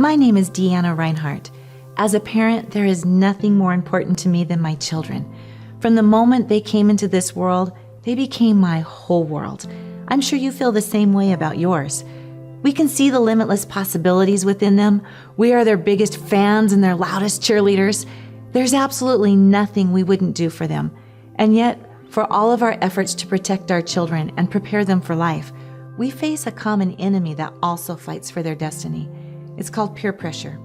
My name is Deanna Reinhardt. As a parent, there is nothing more important to me than my children. From the moment they came into this world, they became my whole world. I'm sure you feel the same way about yours. We can see the limitless possibilities within them. We are their biggest fans and their loudest cheerleaders. There's absolutely nothing we wouldn't do for them. And yet, for all of our efforts to protect our children and prepare them for life, we face a common enemy that also fights for their destiny. It's called peer pressure.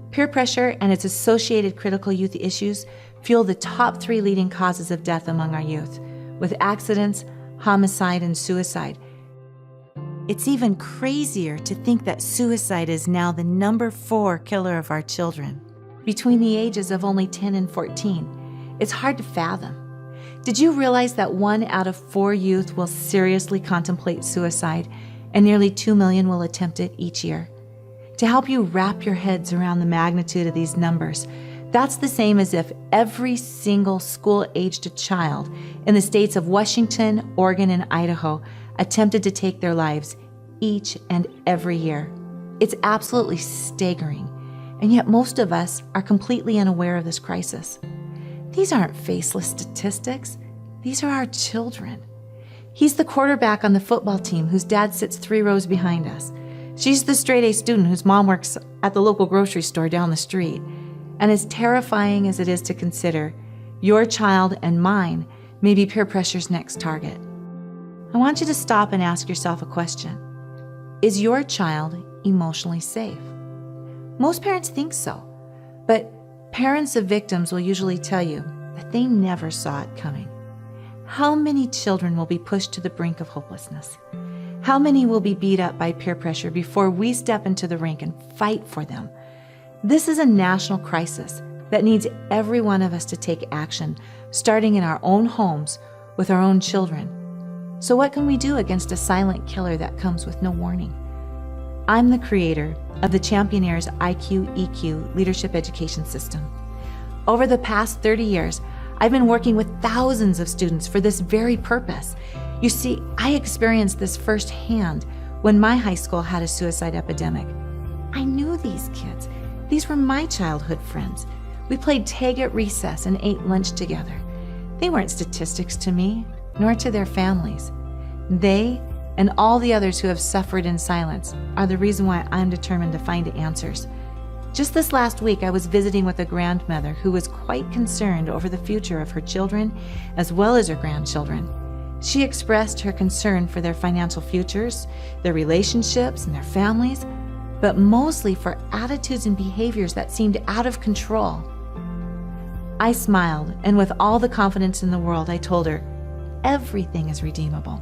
Peer pressure and its associated critical youth issues fuel the top 3 leading causes of death among our youth, with accidents, homicide, and suicide. It's even crazier to think that suicide is now the number 4 killer of our children. Between the ages of only 10 and 14, it's hard to fathom. Did you realize that 1 out of 4 youth will seriously contemplate suicide, and nearly 2 million will attempt it each year? To help you wrap your heads around the magnitude of these numbers, that's the same as if every single school-aged child in the states of Washington, Oregon, and Idaho attempted to take their lives each and every year. It's absolutely staggering, and yet most of us are completely unaware of this crisis. These aren't faceless statistics. These are our children. He's the quarterback on the football team whose dad sits 3 rows behind us. She's the straight-A student whose mom works at the local grocery store down the street. And as terrifying as it is to consider, your child and mine may be peer pressure's next target. I want you to stop and ask yourself a question. Is your child emotionally safe? Most parents think so, but parents of victims will usually tell you that they never saw it coming. How many children will be pushed to the brink of hopelessness? How many will be beat up by peer pressure before we step into the rink and fight for them? This is a national crisis that needs every one of us to take action, starting in our own homes with our own children. So what can we do against a silent killer that comes with no warning? I'm the creator of the Championeers IQ-EQ Leadership Education System. Over the past 30 years, I've been working with thousands of students for this very purpose. You see, I experienced this firsthand when my high school had a suicide epidemic. I knew these kids. These were my childhood friends. We played tag at recess and ate lunch together. They weren't statistics to me, nor to their families. They and all the others who have suffered in silence are the reason why I'm determined to find answers. Just this last week, I was visiting with a grandmother who was quite concerned over the future of her children as well as her grandchildren. She expressed her concern for their financial futures, their relationships, and their families, but mostly for attitudes and behaviors that seemed out of control. I smiled, and with all the confidence in the world, I told her, everything is redeemable.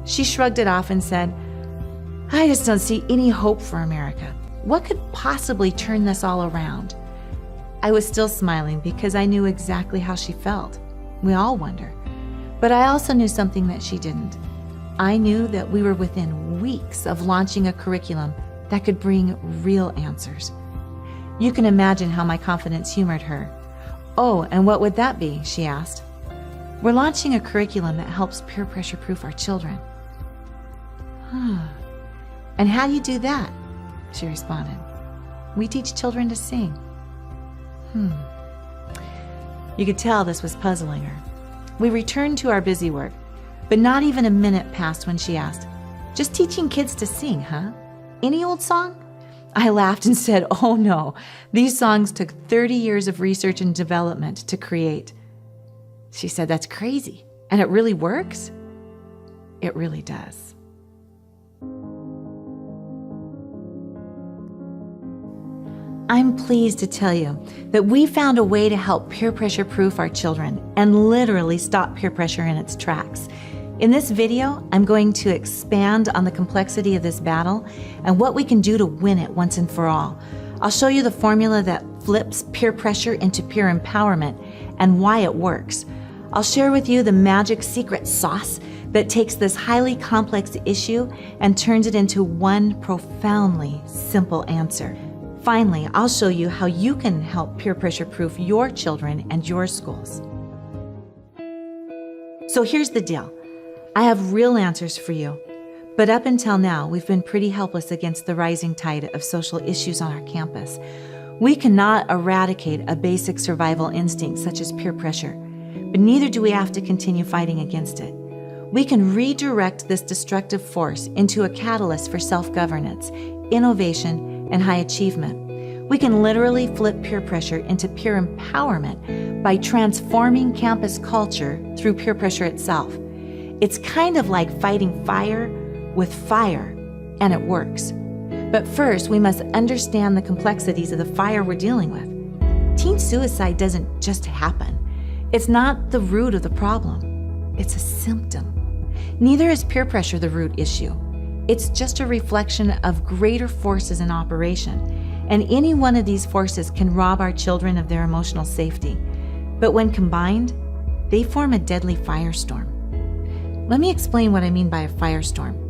She shrugged it off and said, I just don't see any hope for America. What could possibly turn this all around? I was still smiling because I knew exactly how she felt. We all wonder. But I also knew something that she didn't. I knew that we were within weeks of launching a curriculum that could bring real answers. You can imagine how my confidence humored her. Oh, and what would that be? She asked. We're launching a curriculum that helps peer pressure proof our children. And how do you do that? She responded. We teach children to sing. You could tell this was puzzling her. We returned to our busy work, but not even a minute passed when she asked, just teaching kids to sing, huh? Any old song? I laughed and said, oh no, these songs took 30 years of research and development to create. She said, that's crazy. And it really works? It really does. I'm pleased to tell you that we found a way to help peer pressure proof our children and literally stop peer pressure in its tracks. In this video, I'm going to expand on the complexity of this battle and what we can do to win it once and for all. I'll show you the formula that flips peer pressure into peer empowerment and why it works. I'll share with you the magic secret sauce that takes this highly complex issue and turns it into one profoundly simple answer. Finally, I'll show you how you can help peer pressure proof your children and your schools. So here's the deal. I have real answers for you, But up until now, we've been pretty helpless against the rising tide of social issues on our campus. We cannot eradicate a basic survival instinct such as peer pressure, but neither do we have to continue fighting against it. We can redirect this destructive force into a catalyst for self-governance, innovation, and high achievement. We can literally flip peer pressure into peer empowerment by transforming campus culture through peer pressure itself. It's kind of like fighting fire with fire, and it works. But first, we must understand the complexities of the fire we're dealing with. Teen suicide doesn't just happen. It's not the root of the problem. It's a symptom. Neither is peer pressure the root issue. It's just a reflection of greater forces in operation, and any one of these forces can rob our children of their emotional safety. But when combined, they form a deadly firestorm. Let me explain what I mean by a firestorm.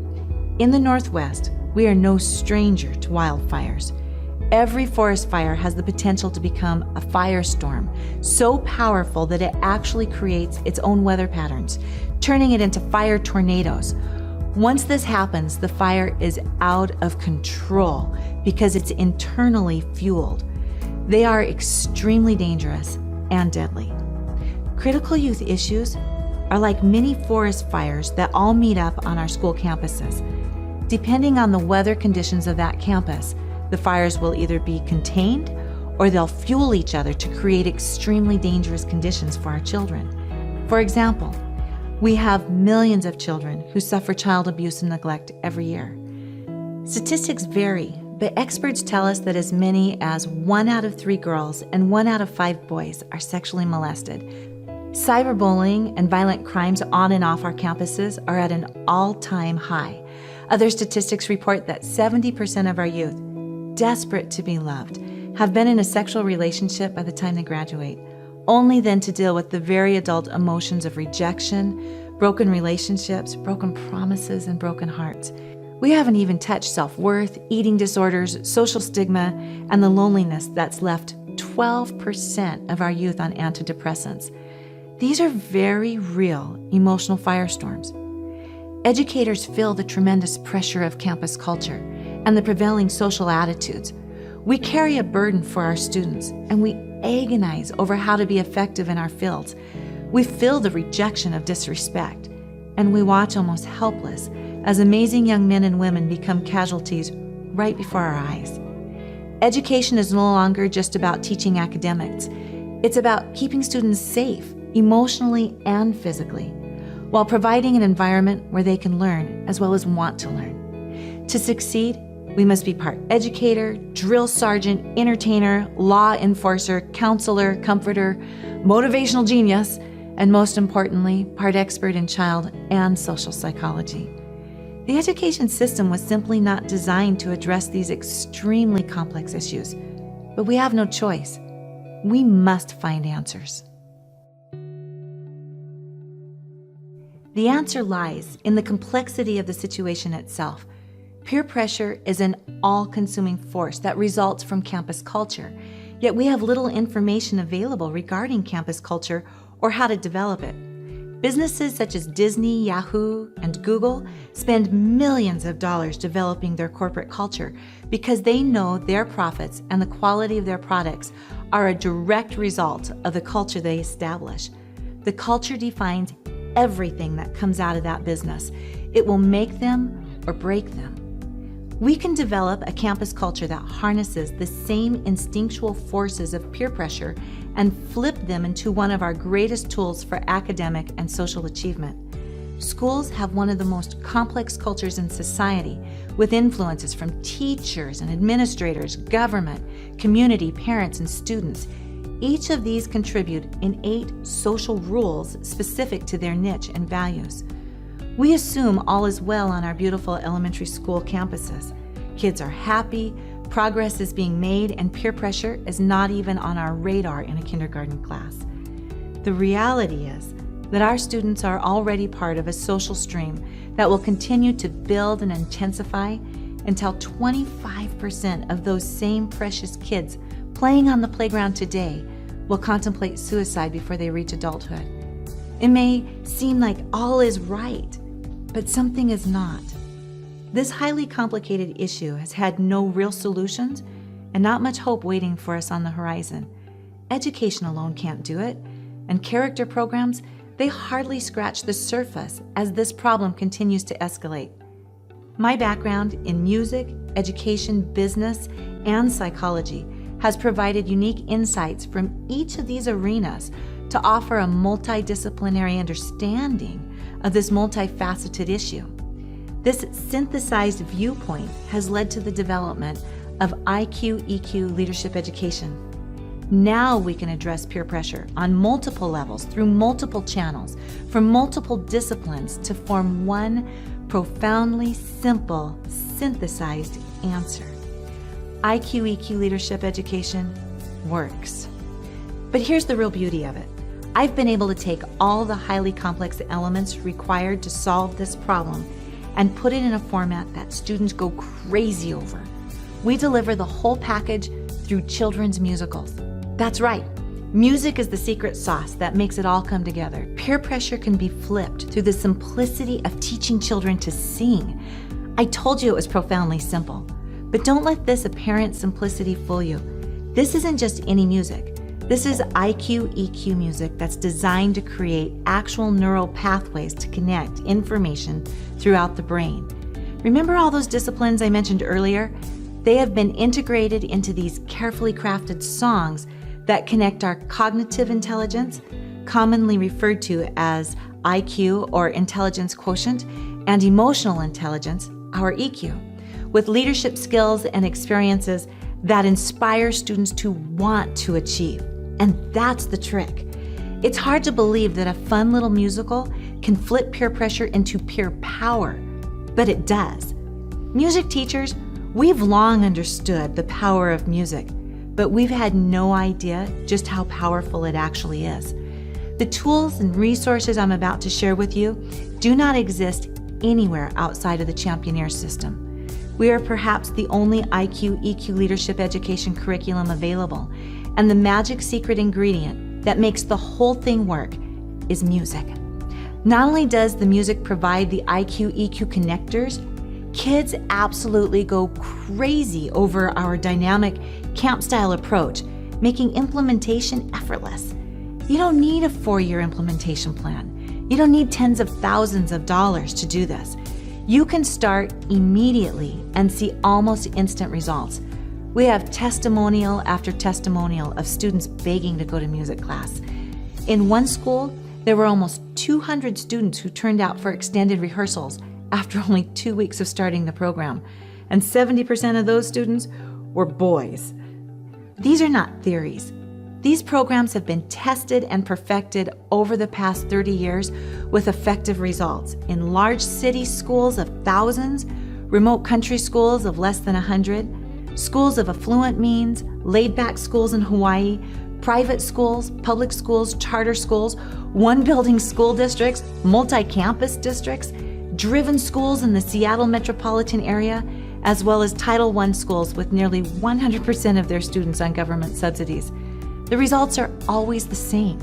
In the Northwest, we are no stranger to wildfires. Every forest fire has the potential to become a firestorm, so powerful that it actually creates its own weather patterns, turning it into fire tornadoes. Once this happens, the fire is out of control because it's internally fueled. They are extremely dangerous and deadly. Critical youth issues are like mini forest fires that all meet up on our school campuses. Depending on the weather conditions of that campus, the fires will either be contained or they'll fuel each other to create extremely dangerous conditions for our children. For example, we have millions of children who suffer child abuse and neglect every year. Statistics vary, but experts tell us that as many as 1 out of 3 girls and 1 out of 5 boys are sexually molested. Cyberbullying and violent crimes on and off our campuses are at an all-time high. Other statistics report that 70% of our youth, desperate to be loved, have been in a sexual relationship by the time they graduate, only then to deal with the very adult emotions of rejection, broken relationships, broken promises, and broken hearts. We haven't even touched self-worth, eating disorders, social stigma, and the loneliness that's left 12% of our youth on antidepressants. These are very real emotional firestorms. Educators feel the tremendous pressure of campus culture and the prevailing social attitudes. We carry a burden for our students, and we agonize over how to be effective in our fields. We feel the rejection of disrespect, and we watch almost helpless as amazing young men and women become casualties right before our eyes. Education is no longer just about teaching academics. It's about keeping students safe, emotionally and physically, while providing an environment where they can learn as well as want to learn. To succeed, we must be part educator, drill sergeant, entertainer, law enforcer, counselor, comforter, motivational genius, and most importantly, part expert in child and social psychology. The education system was simply not designed to address these extremely complex issues, but we have no choice. We must find answers. The answer lies in the complexity of the situation itself. Peer pressure is an all-consuming force that results from campus culture, yet we have little information available regarding campus culture or how to develop it. Businesses such as Disney, Yahoo, and Google spend millions of dollars developing their corporate culture because they know their profits and the quality of their products are a direct result of the culture they establish. The culture defines everything that comes out of that business. It will make them or break them. We can develop a campus culture that harnesses the same instinctual forces of peer pressure and flip them into one of our greatest tools for academic and social achievement. Schools have one of the most complex cultures in society, with influences from teachers and administrators, government, community, parents, and students. Each of these contribute in 8 social rules specific to their niche and values. We assume all is well on our beautiful elementary school campuses. Kids are happy, progress is being made, and peer pressure is not even on our radar in a kindergarten class. The reality is that our students are already part of a social stream that will continue to build and intensify until 25% of those same precious kids playing on the playground today will contemplate suicide before they reach adulthood. It may seem like all is right, but something is not. This highly complicated issue has had no real solutions and not much hope waiting for us on the horizon. Education alone can't do it, and character programs, they hardly scratch the surface as this problem continues to escalate. My background in music, education, business, and psychology has provided unique insights from each of these arenas to offer a multidisciplinary understanding of this multifaceted issue. This synthesized viewpoint has led to the development of IQ-EQ leadership education. Now we can address peer pressure on multiple levels through multiple channels from multiple disciplines to form one profoundly simple, synthesized answer. IQ-EQ leadership education works. But here's the real beauty of it. I've been able to take all the highly complex elements required to solve this problem and put it in a format that students go crazy over. We deliver the whole package through children's musicals. That's right. Music is the secret sauce that makes it all come together. Peer pressure can be flipped through the simplicity of teaching children to sing. I told you it was profoundly simple, but don't let this apparent simplicity fool you. This isn't just any music. This is IQ-EQ music that's designed to create actual neural pathways to connect information throughout the brain. Remember all those disciplines I mentioned earlier? They have been integrated into these carefully crafted songs that connect our cognitive intelligence, commonly referred to as IQ or intelligence quotient, and emotional intelligence, our EQ, with leadership skills and experiences that inspire students to want to achieve. And that's the trick. It's hard to believe that a fun little musical can flip peer pressure into peer power, but it does. Music teachers, we've long understood the power of music, but we've had no idea just how powerful it actually is. The tools and resources I'm about to share with you do not exist anywhere outside of the Championeers system. We are perhaps the only IQ-EQ leadership education curriculum available, and the magic secret ingredient that makes the whole thing work is music. Not only does the music provide the IQ-EQ connectors, kids absolutely go crazy over our dynamic camp-style approach, making implementation effortless. You don't need a 4-year implementation plan. You don't need tens of thousands of dollars to do this. You can start immediately and see almost instant results. We have testimonial after testimonial of students begging to go to music class. In one school, there were almost 200 students who turned out for extended rehearsals after only 2 weeks of starting the program, and 70% of those students were boys. These are not theories. These programs have been tested and perfected over the past 30 years with effective results in large city schools of thousands, remote country schools of less than 100, schools of affluent means, laid-back schools in Hawaii, private schools, public schools, charter schools, one-building school districts, multi-campus districts, driven schools in the Seattle metropolitan area, as well as Title I schools with nearly 100% of their students on government subsidies. The results are always the same.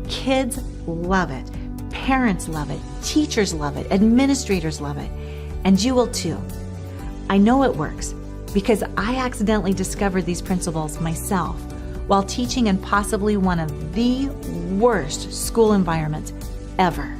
Kids love it, parents love it, teachers love it, administrators love it, and you will too. I know it works because I accidentally discovered these principles myself while teaching in possibly one of the worst school environments ever.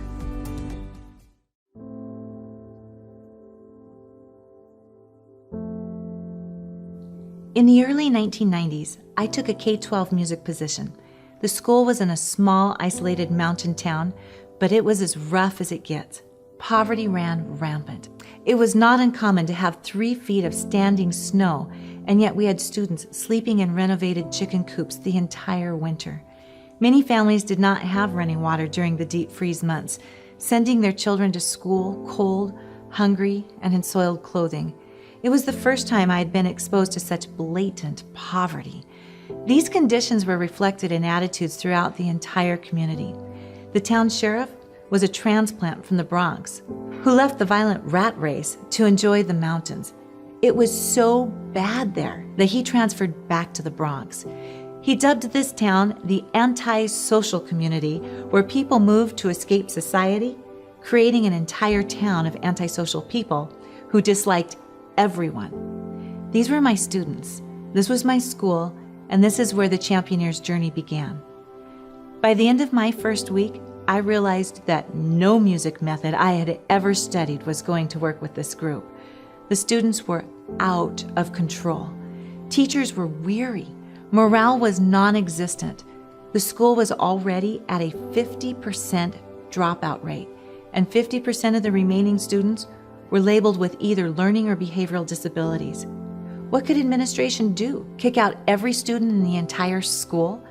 In the early 1990s, I took a K-12 music position. The school was in a small, isolated mountain town, but it was as rough as it gets. Poverty ran rampant. It was not uncommon to have 3 feet of standing snow, and yet we had students sleeping in renovated chicken coops the entire winter. Many families did not have running water during the deep freeze months, sending their children to school cold, hungry, and in soiled clothing. It was the first time I had been exposed to such blatant poverty. These conditions were reflected in attitudes throughout the entire community. The town sheriff was a transplant from the Bronx who left the violent rat race to enjoy the mountains. It was so bad there that he transferred back to the Bronx. He dubbed this town the anti-social community, where people moved to escape society, creating an entire town of antisocial people who disliked everyone. These were my students. This was my school, and this is where the Championeers journey began. By the end of my first week, I realized that no music method I had ever studied was going to work with this group. The students were out of control. Teachers were weary. Morale was non-existent. The school was already at a 50% dropout rate, and 50% of the remaining students were labeled with either learning or behavioral disabilities. What could administration do? Kick out every student in the entire school?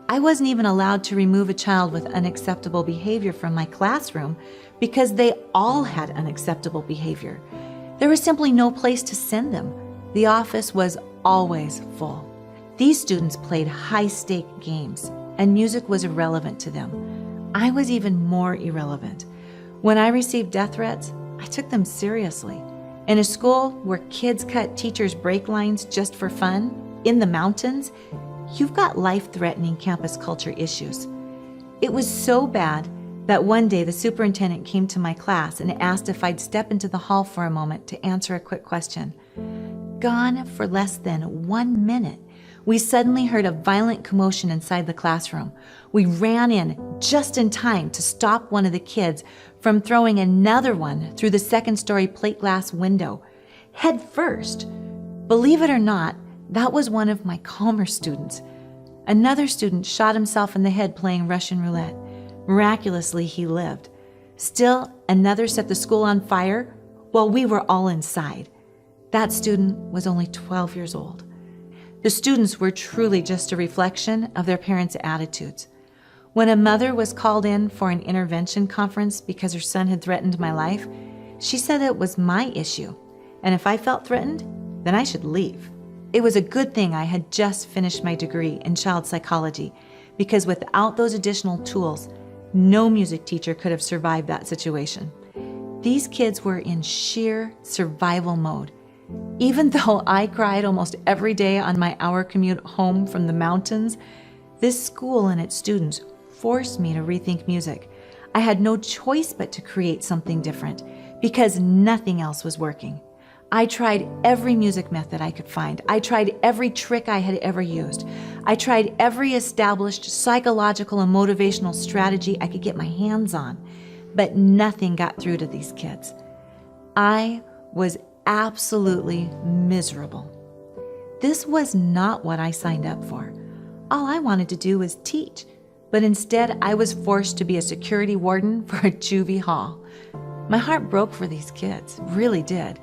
I wasn't even allowed to remove a child with unacceptable behavior from my classroom because they all had unacceptable behavior. There was simply no place to send them. The office was always full. These students played high-stake games, and music was irrelevant to them. I was even more irrelevant. When I received death threats, I took them seriously. In a school where kids cut teachers' break lines just for fun, in the mountains, you've got life-threatening campus culture issues. It was so bad that one day the superintendent came to my class and asked if I'd step into the hall for a moment to answer a quick question. Gone for less than 1 minute, we suddenly heard a violent commotion inside the classroom. We ran in just in time to stop one of the kids from throwing another one through the second-story plate glass window, head first. Believe it or not, that was one of my calmer students. Another student shot himself in the head playing Russian roulette. Miraculously, he lived. Still, another set the school on fire while we were all inside. That student was only 12 years old. The students were truly just a reflection of their parents' attitudes. When a mother was called in for an intervention conference because her son had threatened my life, she said it was my issue, and if I felt threatened, then I should leave. It was a good thing I had just finished my degree in child psychology, because without those additional tools, no music teacher could have survived that situation. These kids were in sheer survival mode. Even though I cried almost every day on my hour commute home from the mountains, this school and its students forced me to rethink music. I had no choice but to create something different because nothing else was working. I tried every music method I could find. I tried every trick I had ever used. I tried every established psychological and motivational strategy I could get my hands on, but nothing got through to these kids. I was absolutely miserable. This was not what I signed up for. All I wanted to do was teach, but instead I was forced to be a security warden for a juvie hall. My heart broke for these kids, really did.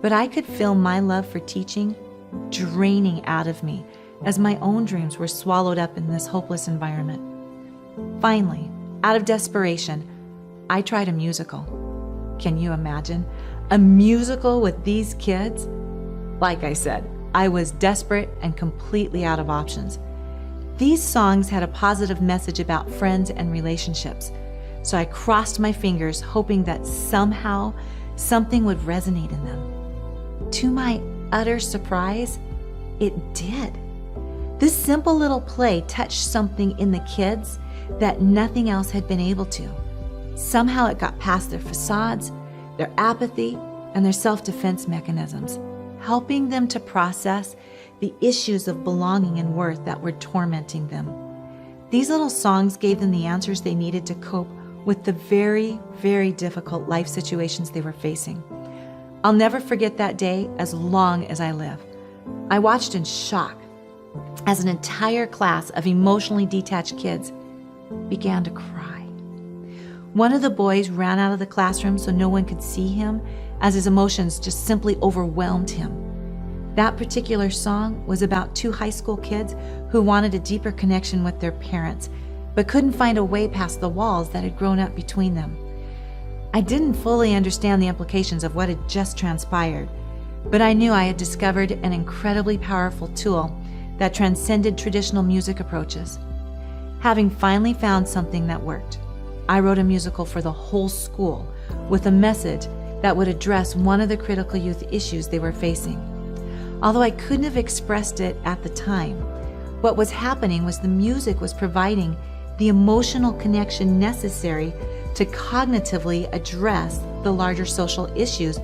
But I could feel my love for teaching draining out of me as my own dreams were swallowed up in this hopeless environment. Finally, out of desperation, I tried a musical. Can you imagine? A musical with these kids? Like I said, I was desperate and completely out of options. These songs had a positive message about friends and relationships, so I crossed my fingers hoping that somehow something would resonate in them. To my utter surprise, it did. This simple little play touched something in the kids that nothing else had been able to. Somehow it got past their facades, their apathy, and their self-defense mechanisms, helping them to process the issues of belonging and worth that were tormenting them. These little songs gave them the answers they needed to cope with the very, very difficult life situations they were facing. I'll never forget that day as long as I live. I watched in shock as an entire class of emotionally detached kids began to cry. One of the boys ran out of the classroom so no one could see him as his emotions just simply overwhelmed him. That particular song was about 2 high school kids who wanted a deeper connection with their parents, but couldn't find a way past the walls that had grown up between them. I didn't fully understand the implications of what had just transpired, but I knew I had discovered an incredibly powerful tool that transcended traditional music approaches. Having finally found something that worked, I wrote a musical for the whole school with a message that would address one of the critical youth issues they were facing. Although I couldn't have expressed it at the time, what was happening was the music was providing the emotional connection necessary to cognitively address the larger social issues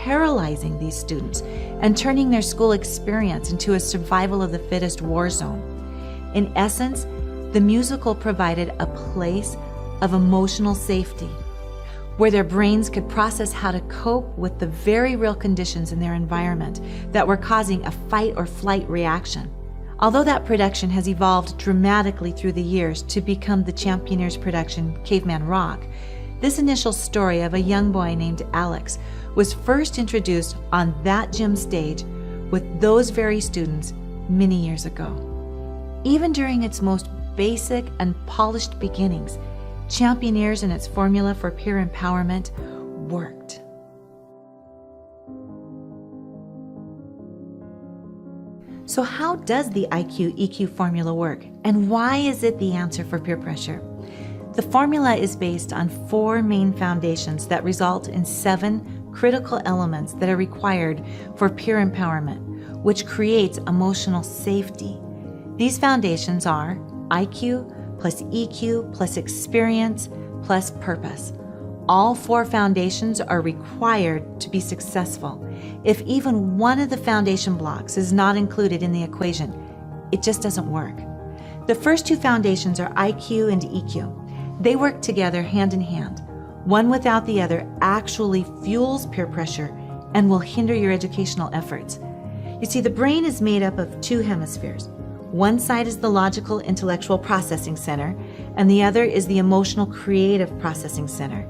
paralyzing these students and turning their school experience into a survival of the fittest war zone. In essence, the musical provided a place of emotional safety, where their brains could process how to cope with the very real conditions in their environment that were causing a fight or flight reaction. Although that production has evolved dramatically through the years to become the Championeers production Caveman Rock, this initial story of a young boy named Alex was first introduced on that gym stage with those very students many years ago. Even during its most basic and polished beginnings, Championeers and its formula for peer empowerment worked. So how does the IQ-EQ formula work, and why is it the answer for peer pressure? The formula is based on 4 main foundations that result in 7 critical elements that are required for peer empowerment, which creates emotional safety. These foundations are IQ plus EQ plus experience plus purpose. All 4 foundations are required to be successful. If even one of the foundation blocks is not included in the equation, it just doesn't work. The first 2 foundations are IQ and EQ. They work together hand in hand. One without the other actually fuels peer pressure and will hinder your educational efforts. You see, the brain is made up of 2 hemispheres. One side is the logical intellectual processing center, and the other is the emotional creative processing center.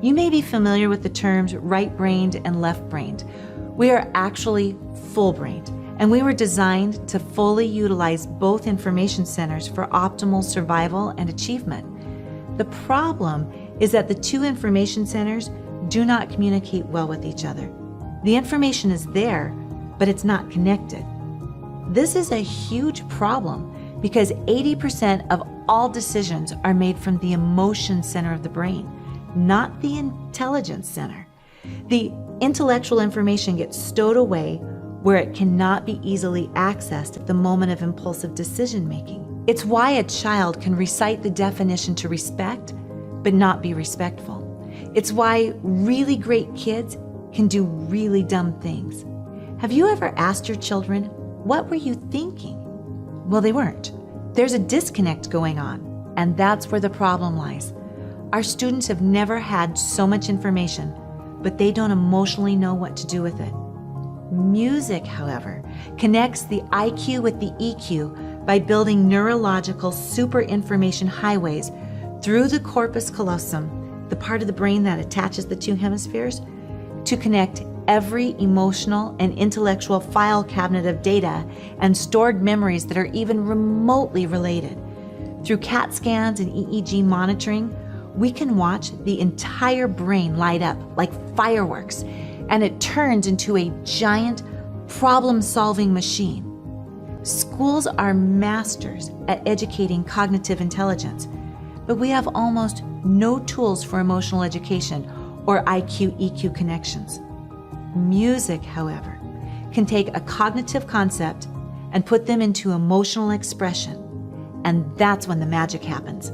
You may be familiar with the terms right-brained and left-brained. We are actually full-brained, and we were designed to fully utilize both information centers for optimal survival and achievement. The problem is that the 2 information centers do not communicate well with each other. The information is there, but it's not connected. This is a huge problem because 80% of all decisions are made from the emotion center of the brain, not the intelligence center. The intellectual information gets stowed away where it cannot be easily accessed at the moment of impulsive decision making. It's why a child can recite the definition to respect, but not be respectful. It's why really great kids can do really dumb things. Have you ever asked your children, what were you thinking? Well, they weren't. There's a disconnect going on, and that's where the problem lies. Our students have never had so much information, but they don't emotionally know what to do with it. Music, however, connects the IQ with the EQ by building neurological super information highways through the corpus callosum, the part of the brain that attaches the 2 hemispheres, to connect every emotional and intellectual file cabinet of data and stored memories that are even remotely related. Through CAT scans and EEG monitoring, we can watch the entire brain light up like fireworks, and it turns into a giant problem-solving machine. Schools are masters at educating cognitive intelligence, but we have almost no tools for emotional education or IQ-EQ connections. Music, however, can take a cognitive concept and put them into emotional expression, and that's when the magic happens.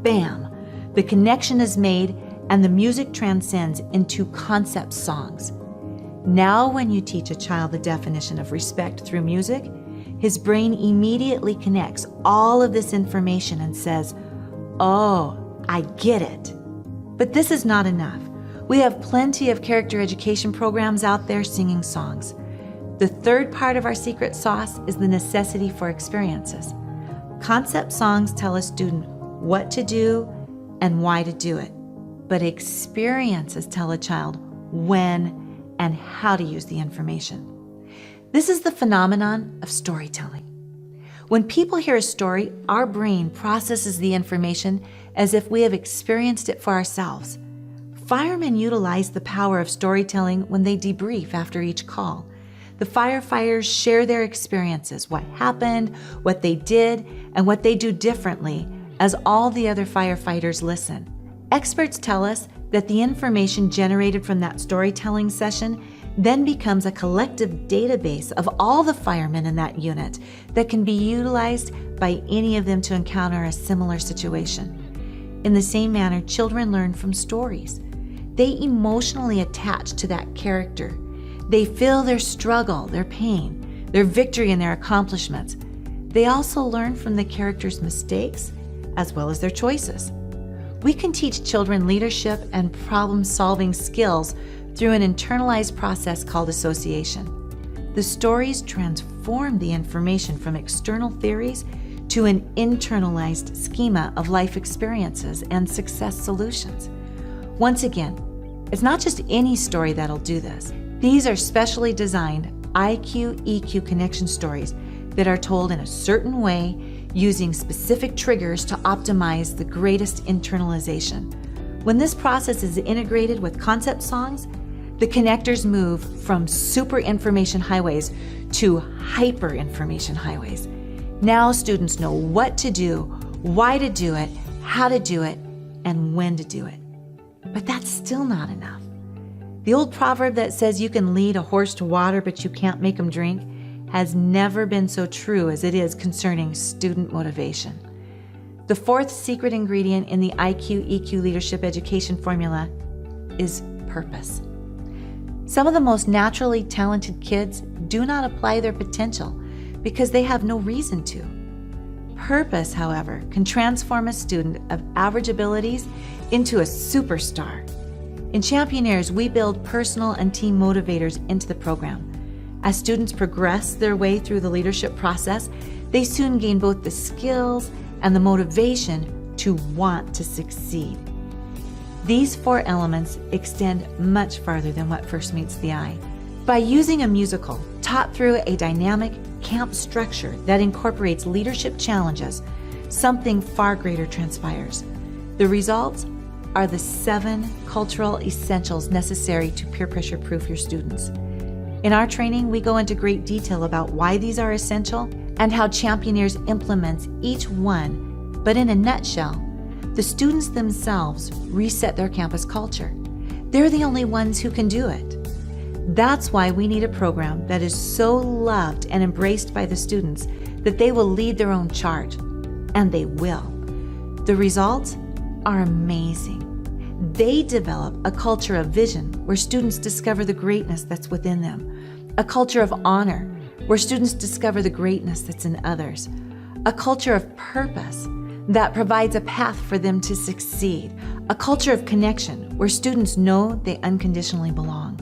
Bam! The connection is made and the music transcends into concept songs. Now, when you teach a child the definition of respect through music, his brain immediately connects all of this information and says, "Oh, I get it." But this is not enough. We have plenty of character education programs out there singing songs. The third part of our secret sauce is the necessity for experiences. Concept songs tell a student what to do and why to do it, but experiences tell a child when and how to use the information. This is the phenomenon of storytelling. When people hear a story, our brain processes the information as if we have experienced it for ourselves. Firemen utilize the power of storytelling when they debrief after each call. The firefighters share their experiences, what happened, what they did, and what they do differently, as all the other firefighters listen. Experts tell us that the information generated from that storytelling session then becomes a collective database of all the firemen in that unit that can be utilized by any of them to encounter a similar situation. In the same manner, children learn from stories. They emotionally attach to that character, They feel their struggle, their pain, their victory, and their accomplishments. They also learn from the characters' mistakes as well as their choices. We can teach children leadership and problem-solving skills through an internalized process called association. The stories transform the information from external theories to an internalized schema of life experiences and success solutions. Once again, it's not just any story that'll do this. These are specially designed IQ-EQ connection stories that are told in a certain way using specific triggers to optimize the greatest internalization. When this process is integrated with concept songs, the connectors move from super information highways to hyper information highways. Now students know what to do, why to do it, how to do it, and when to do it. But that's still not enough. The old proverb that says you can lead a horse to water, but you can't make him drink, has never been so true as it is concerning student motivation. The fourth secret ingredient in the IQ-EQ leadership education formula is purpose. Some of the most naturally talented kids do not apply their potential because they have no reason to. Purpose, however, can transform a student of average abilities into a superstar. In Championeers, we build personal and team motivators into the program. As students progress their way through the leadership process, they soon gain both the skills and the motivation to want to succeed. These four elements extend much farther than what first meets the eye. By using a musical taught through a dynamic camp structure that incorporates leadership challenges, something far greater transpires. The results are the 7 cultural essentials necessary to peer pressure proof your students. In our training, we go into great detail about why these are essential and how Championeers implements each one, but in a nutshell, the students themselves reset their campus culture. They're the only ones who can do it. That's why we need a program that is so loved and embraced by the students that they will lead their own chart, and they will. The results are amazing. They develop a culture of vision where students discover the greatness that's within them, a culture of honor where students discover the greatness that's in others, a culture of purpose that provides a path for them to succeed, a culture of connection where students know they unconditionally belong,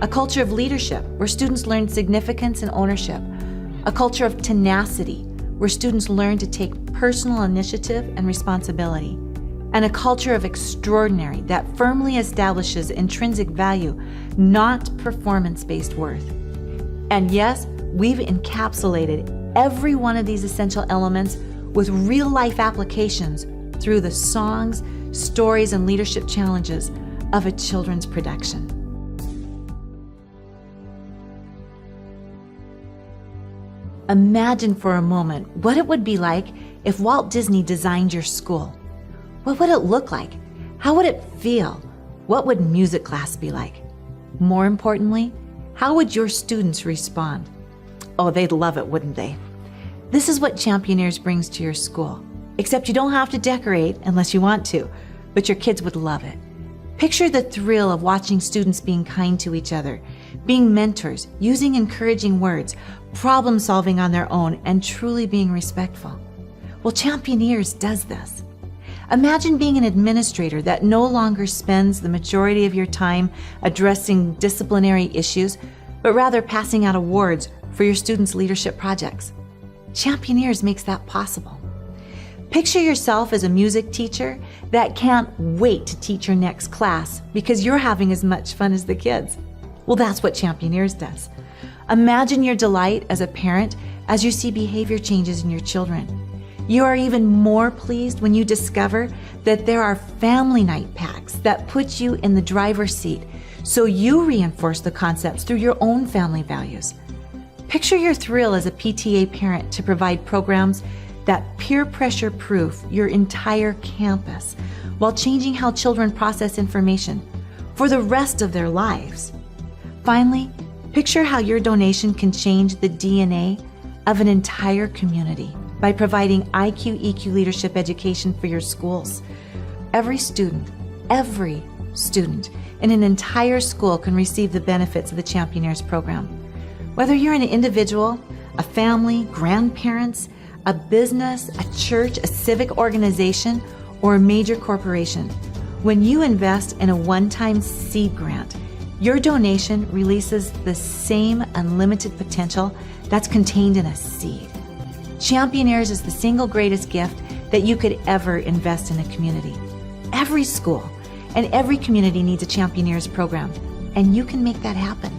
a culture of leadership where students learn significance and ownership, a culture of tenacity where students learn to take personal initiative and responsibility, and a culture of extraordinary that firmly establishes intrinsic value, not performance-based worth. And yes, we've encapsulated every one of these essential elements with real-life applications through the songs, stories, and leadership challenges of a children's production. Imagine for a moment what it would be like if Walt Disney designed your school. What would it look like? How would it feel? What would music class be like? More importantly, how would your students respond? Oh, they'd love it, wouldn't they? This is what Championeers brings to your school. Except you don't have to decorate unless you want to, but your kids would love it. Picture the thrill of watching students being kind to each other, being mentors, using encouraging words, problem solving on their own, and truly being respectful. Well, Championeers does this. Imagine being an administrator that no longer spends the majority of your time addressing disciplinary issues, but rather passing out awards for your students' leadership projects. Championeers makes that possible. Picture yourself as a music teacher that can't wait to teach your next class because you're having as much fun as the kids. Well, that's what Championeers does. Imagine your delight as a parent as you see behavior changes in your children. You are even more pleased when you discover that there are family night packs that put you in the driver's seat so you reinforce the concepts through your own family values. Picture your thrill as a PTA parent to provide programs that peer pressure proof your entire campus while changing how children process information for the rest of their lives. Finally, picture how your donation can change the DNA of an entire community by providing IQ-EQ leadership education for your schools. Every student, every student in an entire school can receive the benefits of the Championeers program. Whether you're an individual, a family, grandparents, a business, a church, a civic organization, or a major corporation, when you invest in a one-time seed grant, your donation releases the same unlimited potential that's contained in a seed. Championeers is the single greatest gift that you could ever invest in a community. Every school and every community needs a Championeers program, and you can make that happen.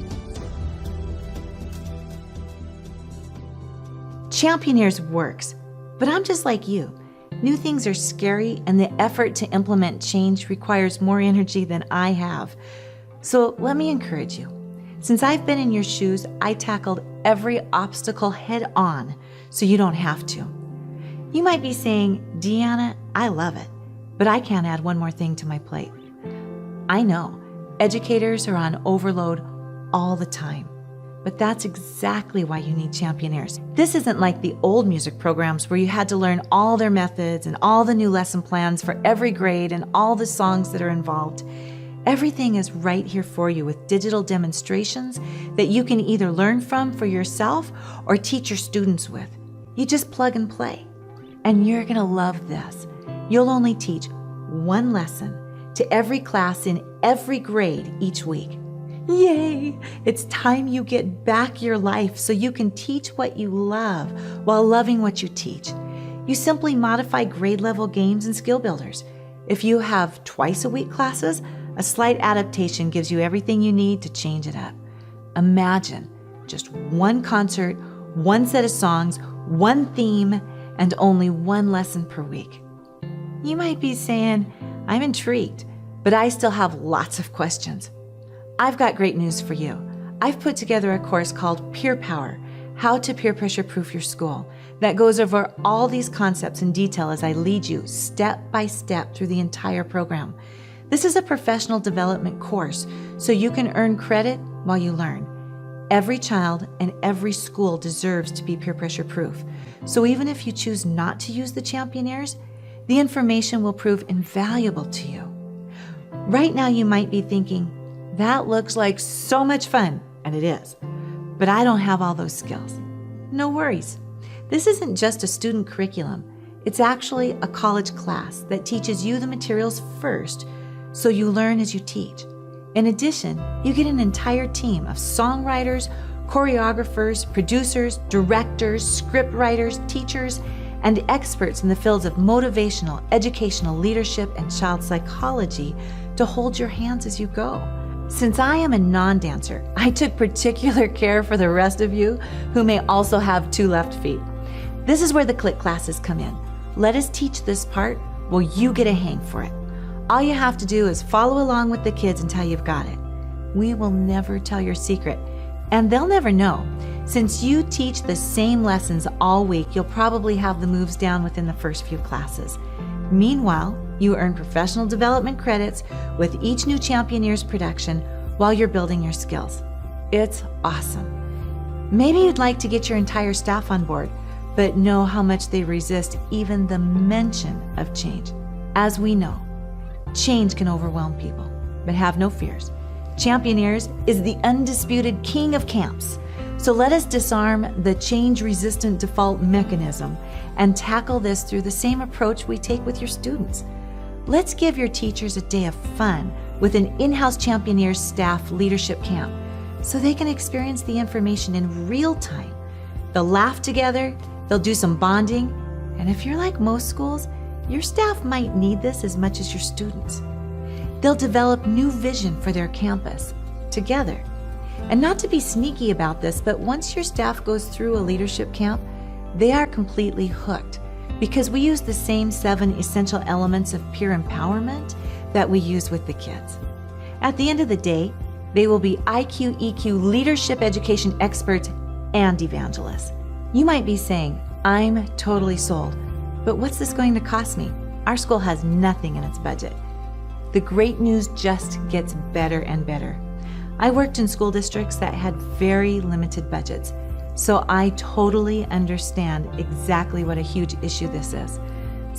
Championeers works, but I'm just like you. New things are scary, and the effort to implement change requires more energy than I have. So let me encourage you. Since I've been in your shoes, I tackled every obstacle head on, so you don't have to. You might be saying, Deanna, I love it, but I can't add one more thing to my plate. I know, educators are on overload all the time, but that's exactly why you need Championeers. This isn't like the old music programs where you had to learn all their methods and all the new lesson plans for every grade and all the songs that are involved. Everything is right here for you with digital demonstrations that you can either learn from for yourself or teach your students with. You just plug and play. And you're gonna love this. You'll only teach one lesson to every class in every grade each week. Yay! It's time you get back your life so you can teach what you love while loving what you teach. You simply modify grade level games and skill builders. If you have twice a week classes, a slight adaptation gives you everything you need to change it up. Imagine just one concert, one set of songs, one theme, and only one lesson per week. You might be saying, I'm intrigued, but I still have lots of questions. I've got great news for you. I've put together a course called Peer Power, How to Peer Pressure Proof Your School, that goes over all these concepts in detail as I lead you step by step through the entire program. This is a professional development course, so you can earn credit while you learn. Every child and every school deserves to be peer pressure proof. So even if you choose not to use the Championeers, the information will prove invaluable to you. Right now you might be thinking, that looks like so much fun, and it is, but I don't have all those skills. No worries. This isn't just a student curriculum. It's actually a college class that teaches you the materials first, so you learn as you teach. In addition, you get an entire team of songwriters, choreographers, producers, directors, script writers, teachers, and experts in the fields of motivational, educational leadership, and child psychology to hold your hands as you go. Since I am a non-dancer, I took particular care for the rest of you who may also have two left feet. This is where the click classes come in. Let us teach this part while you get a hang for it. All you have to do is follow along with the kids until you've got it. We will never tell your secret, and they'll never know. Since you teach the same lessons all week, you'll probably have the moves down within the first few classes. Meanwhile, you earn professional development credits with each new Championeers production while you're building your skills. It's awesome. Maybe you'd like to get your entire staff on board, but know how much they resist even the mention of change. As we know, change can overwhelm people, but have no fears. Championeers is the undisputed king of camps. So let us disarm the change-resistant default mechanism and tackle this through the same approach we take with your students. Let's give your teachers a day of fun with an in-house Championeers staff leadership camp so they can experience the information in real time. They'll laugh together, they'll do some bonding, and if you're like most schools, your staff might need this as much as your students. They'll develop new vision for their campus together. And not to be sneaky about this, but once your staff goes through a leadership camp, they are completely hooked because we use the same 7 essential elements of peer empowerment that we use with the kids. At the end of the day, they will be IQ, EQ, leadership education experts and evangelists. You might be saying, I'm totally sold, but what's this going to cost me? Our school has nothing in its budget. The great news just gets better and better. I worked in school districts that had very limited budgets, so I totally understand exactly what a huge issue this is.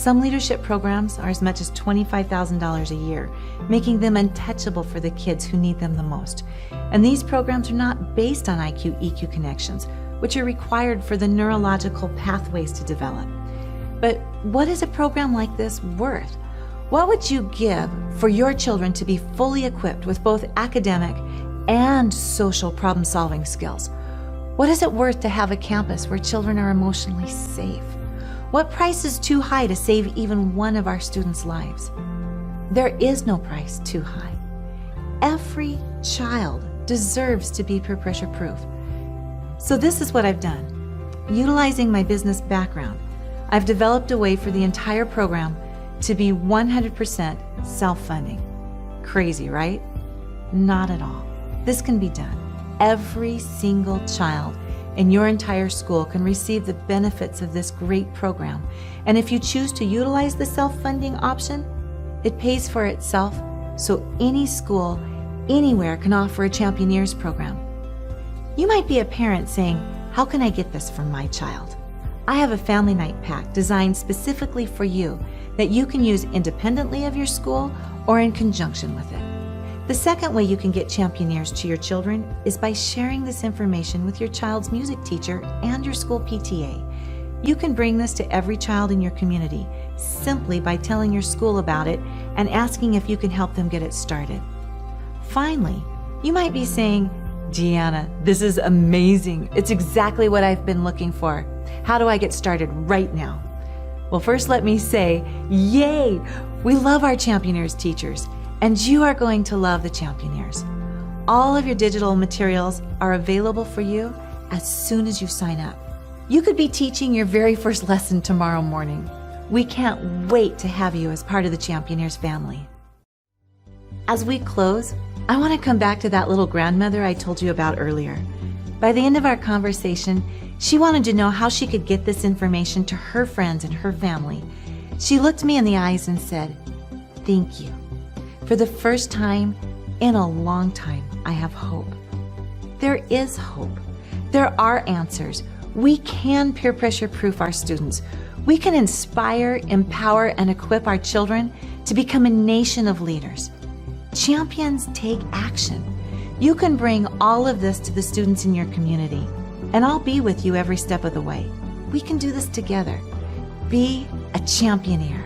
Some leadership programs are as much as $25,000 a year, making them untouchable for the kids who need them the most. And these programs are not based on IQ-EQ connections, which are required for the neurological pathways to develop. But what is a program like this worth? What would you give for your children to be fully equipped with both academic and social problem-solving skills? What is it worth to have a campus where children are emotionally safe? What price is too high to save even one of our students' lives? There is no price too high. Every child deserves to be peer pressure proof. So this is what I've done. Utilizing my business background, I've developed a way for the entire program to be 100% self-funding. Crazy, right? Not at all. This can be done. Every single child in your entire school can receive the benefits of this great program. And if you choose to utilize the self-funding option, it pays for itself, so any school, anywhere can offer a Championeers program. You might be a parent saying, how can I get this for my child? I have a family night pack designed specifically for you that you can use independently of your school or in conjunction with it. The second way you can get Championeers to your children is by sharing this information with your child's music teacher and your school PTA. You can bring this to every child in your community simply by telling your school about it and asking if you can help them get it started. Finally, you might be saying, Deanna, this is amazing. It's exactly what I've been looking for. How do I get started right now? Well, first let me say, yay! We love our Championeers teachers, and you are going to love the Championeers. All of your digital materials are available for you as soon as you sign up. You could be teaching your very first lesson tomorrow morning. We can't wait to have you as part of the Championeers family. As we close, I want to come back to that little grandmother I told you about earlier. By the end of our conversation, she wanted to know how she could get this information to her friends and her family. She looked me in the eyes and said, "Thank you. For the first time in a long time, I have hope." There is hope. There are answers. We can peer pressure proof our students. We can inspire, empower, and equip our children to become a nation of leaders. Champions take action. You can bring all of this to the students in your community, and I'll be with you every step of the way. We can do this together. Be a championeer.